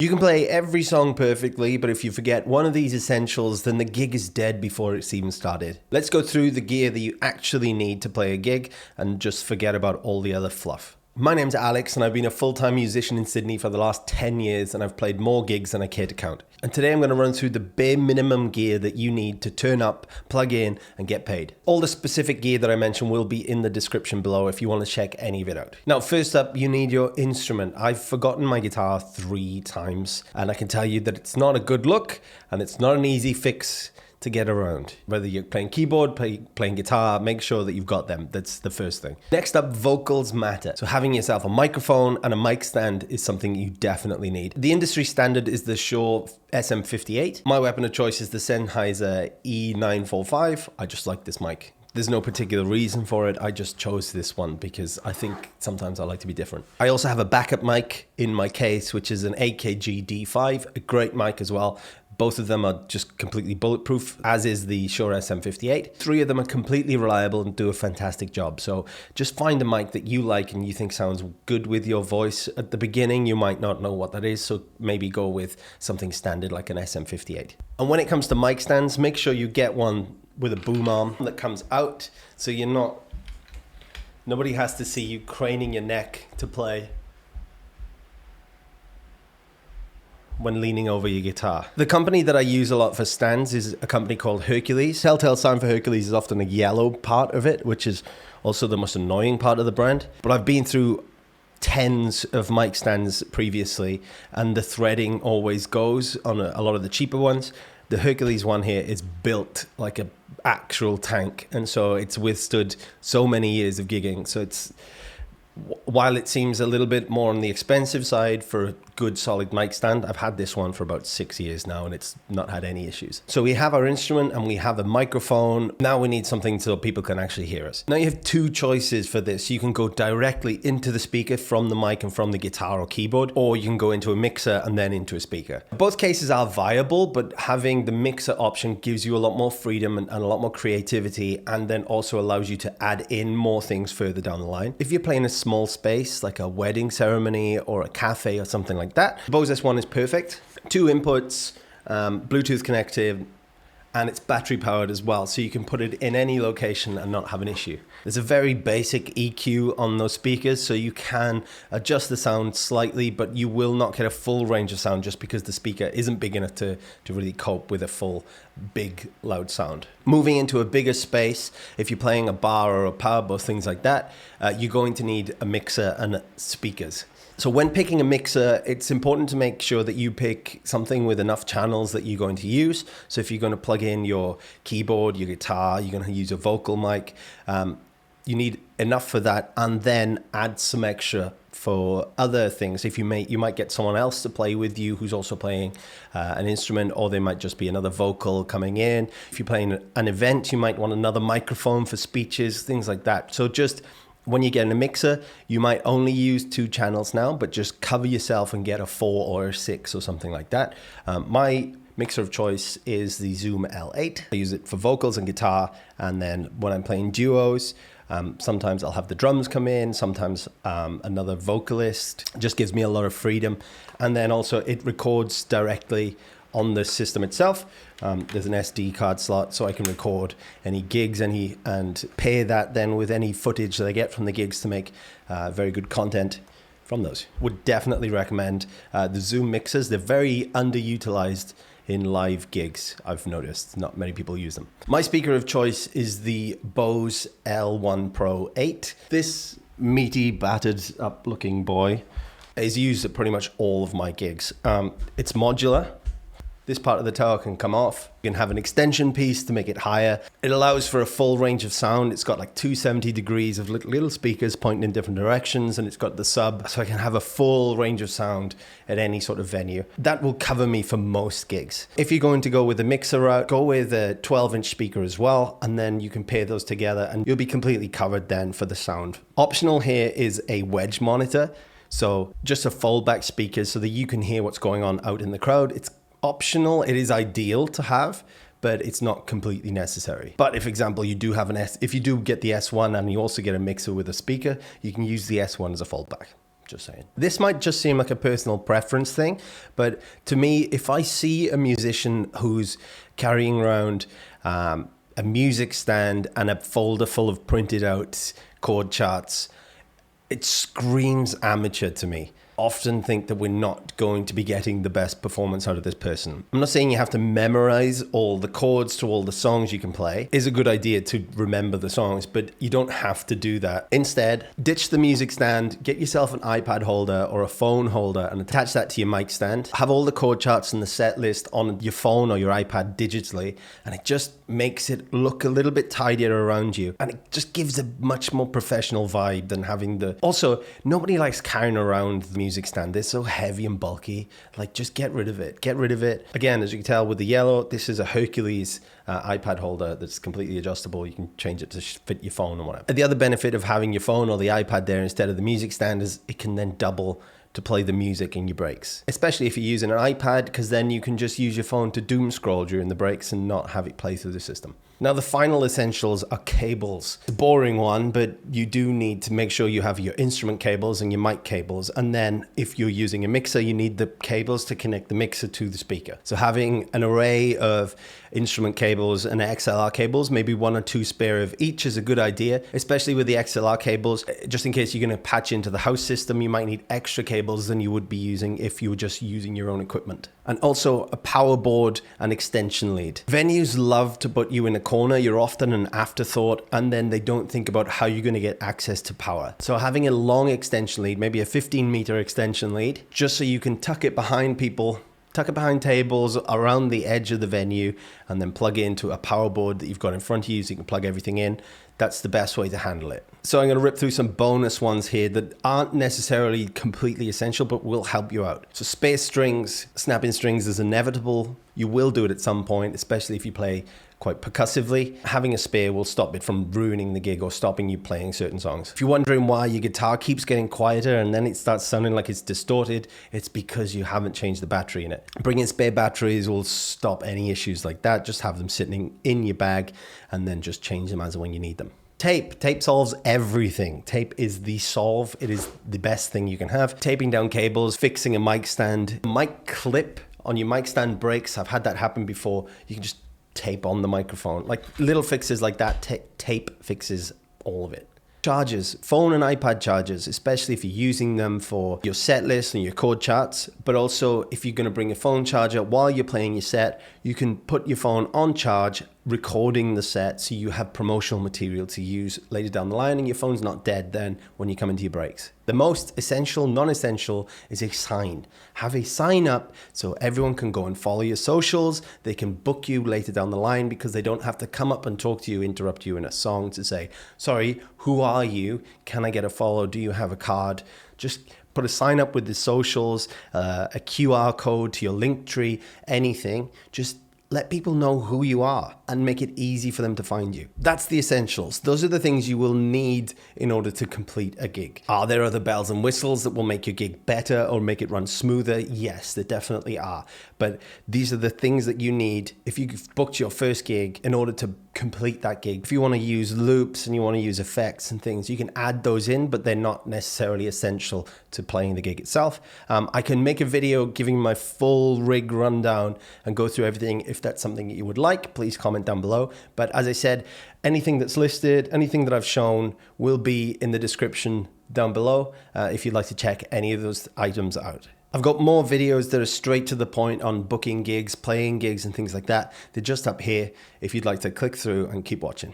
You can play every song perfectly, but if you forget one of these essentials, then the gig is dead before it's even started. Let's go through the gear that you actually need to play a gig and just forget about all the other fluff. My name's Alex and I've been a full-time musician in Sydney for the last 10 years and I've played more gigs than I care to count. And today I'm going to run through the bare minimum gear that you need to turn up, plug in and get paid. All the specific gear that I mentioned will be in the description below if you want to check any of it out. Now first up, you need your instrument. I've forgotten my guitar 3 times and I can tell you that it's not a good look and it's not an easy fix to get around. Whether you're playing keyboard, playing guitar, make sure that you've got them. That's the first thing. Next up, vocals matter. So having yourself a microphone and a mic stand is something you definitely need. The industry standard is the Shure SM58. My weapon of choice is the Sennheiser E945. I just like this mic. There's no particular reason for it. I just chose this one because I think sometimes I like to be different. I also have a backup mic in my case, which is an AKG D5, a great mic as well. Both of them are just completely bulletproof, as is the Shure SM58. 3 of them are completely reliable and do a fantastic job. So just find a mic that you like and you think sounds good with your voice. At the beginning, you might not know what that is, so maybe go with something standard like an SM58. And when it comes to mic stands, make sure you get one with a boom arm that comes out, so nobody has to see you craning your neck to play when leaning over your guitar. The company that I use a lot for stands is a company called Hercules. Telltale sign for Hercules is often a yellow part of it, which is also the most annoying part of the brand. But I've been through tens of mic stands previously, and the threading always goes on a lot of the cheaper ones. The Hercules one here is built like an actual tank, and so it's withstood so many years of gigging. So while it seems a little bit more on the expensive side for a good solid mic stand, I've had this one for about 6 years now and it's not had any issues. So we have our instrument and we have a microphone. Now we need something so people can actually hear us. Now you have 2 choices for this. You can go directly into the speaker from the mic and from the guitar or keyboard, or you can go into a mixer and then into a speaker. Both cases are viable, but having the mixer option gives you a lot more freedom and a lot more creativity, and then also allows you to add in more things further down the line. If you're playing a small space like a wedding ceremony or a cafe or something like that, Bose S1 is perfect. 2 inputs, Bluetooth connected, and it's battery powered as well, so you can put it in any location and not have an issue. There's a very basic EQ on those speakers, so you can adjust the sound slightly, but you will not get a full range of sound just because the speaker isn't big enough to really cope with a full big loud sound. Moving into a bigger space, if you're playing a bar or a pub or things like that, you're going to need a mixer and speakers. So when picking a mixer, it's important to make sure that you pick something with enough channels that you're going to use. So if you're going to plug in your keyboard, your guitar, you're going to use a vocal mic, you need enough for that, and then add some extra for other things. If you might get someone else to play with you who's also playing an instrument, or they might just be another vocal coming in. If you're playing an event, you might want another microphone for speeches, things like that. So just when you get in a mixer, you might only use 2 channels now, but just cover yourself and get a 4 or a 6 or something like that. My mixer of choice is the Zoom L8. I use it for vocals and guitar, and then when I'm playing duos, sometimes I'll have the drums come in, sometimes another vocalist. It just gives me a lot of freedom. And then also it records directly on the system itself. There's an SD card slot, so I can record any gigs and pair that then with any footage that I get from the gigs to make very good content from those. Would definitely recommend the Zoom mixers. They're very underutilized in live gigs, I've noticed. Not many people use them. My speaker of choice is the Bose L1 Pro 8. This meaty, battered up looking boy is used at pretty much all of my gigs. It's modular. This part of the tower can come off. You can have an extension piece to make it higher. It allows for a full range of sound. It's got like 270 degrees of little speakers pointing in different directions, and it's got the sub, so I can have a full range of sound at any sort of venue. That will cover me for most gigs. If you're going to go with a mixer route, go with a 12-inch speaker as well, and then you can pair those together and you'll be completely covered then for the sound. Optional here is a wedge monitor. So just a foldback speaker so that you can hear what's going on out in the crowd. It's optional. It is ideal to have, but it's not completely necessary. But if, for example, you do have if you do get the S1 and you also get a mixer with a speaker, you can use the S1 as a fallback. Just saying. This might just seem like a personal preference thing, but to me, if I see a musician who's carrying around a music stand and a folder full of printed out chord charts, it screams amateur to me. Often think that we're not going to be getting the best performance out of this person. I'm not saying you have to memorize all the chords to all the songs you can play. It's a good idea to remember the songs, but you don't have to do that. Instead, ditch the music stand, get yourself an iPad holder or a phone holder and attach that to your mic stand. Have all the chord charts and the set list on your phone or your iPad digitally, and it just makes it look a little bit tidier around you. And it just gives a much more professional vibe than having the... Also, nobody likes carrying around the music stand. They're so heavy and bulky. Like, just get rid of it. Get rid of it. Again, as you can tell with the yellow, this is a Hercules iPad holder that's completely adjustable. You can change it to fit your phone or whatever. The other benefit of having your phone or the iPad there instead of the music stand is it can then double to play the music in your breaks, especially if you're using an iPad, because then you can just use your phone to doom scroll during the breaks and not have it play through the system. Now, the final essentials are cables. It's a boring one, but you do need to make sure you have your instrument cables and your mic cables. And then if you're using a mixer, you need the cables to connect the mixer to the speaker. So having an array of instrument cables and XLR cables, maybe one or two spare of each, is a good idea, especially with the XLR cables. Just in case you're going to patch into the house system, you might need extra cables than you would be using if you were just using your own equipment. And also a power board and extension lead. Venues love to put you in a corner. You're often an afterthought, and then they don't think about how you're going to get access to power. So having a long extension lead, maybe a 15-meter extension lead, just so you can tuck it behind people, tuck it behind tables around the edge of the venue, and then plug it into a power board that you've got in front of you so you can plug everything in. That's the best way to handle it. So I'm going to rip through some bonus ones here that aren't necessarily completely essential, but will help you out. So spare strings, snapping strings is inevitable. You will do it at some point, especially if you play quite percussively. Having a spare will stop it from ruining the gig or stopping you playing certain songs. If you're wondering why your guitar keeps getting quieter and then it starts sounding like it's distorted, it's because you haven't changed the battery in it. Bringing spare batteries will stop any issues like that. Just have them sitting in your bag and then just change them as and when you need them. Tape solves everything. Tape is the solve. It is the best thing you can have. Taping down cables, fixing a mic stand. Mic clip on your mic stand breaks. I've had that happen before. You can just tape on the microphone. Like little fixes like that, tape fixes all of it. Chargers, phone and iPad chargers, especially if you're using them for your set list and your chord charts, but also if you're going to bring a phone charger while you're playing your set, you can put your phone on charge, recording the set so you have promotional material to use later down the line and your phone's not dead then when you come into your breaks. The most essential, non-essential is a sign. Have a sign up so everyone can go and follow your socials. They can book you later down the line because they don't have to come up and talk to you, interrupt you in a song to say, sorry, who are you? Can I get a follow? Do you have a card? Just put a sign up with the socials, a QR code to your link tree, anything. Just let people know who you are and make it easy for them to find you. That's the essentials. Those are the things you will need in order to complete a gig. Are there other bells and whistles that will make your gig better or make it run smoother? Yes, there definitely are. But these are the things that you need if you've booked your first gig in order to complete that gig. If you want to use loops and you want to use effects and things, you can add those in, but they're not necessarily essential to playing the gig itself. I can make a video giving my full rig rundown and go through everything. If that's something that you would like, please comment down below. But as I said, anything that's listed, anything that I've shown will be in the description down below if you'd like to check any of those items out. I've got more videos that are straight to the point on booking gigs, playing gigs and things like that. They're just up here if you'd like to click through and keep watching.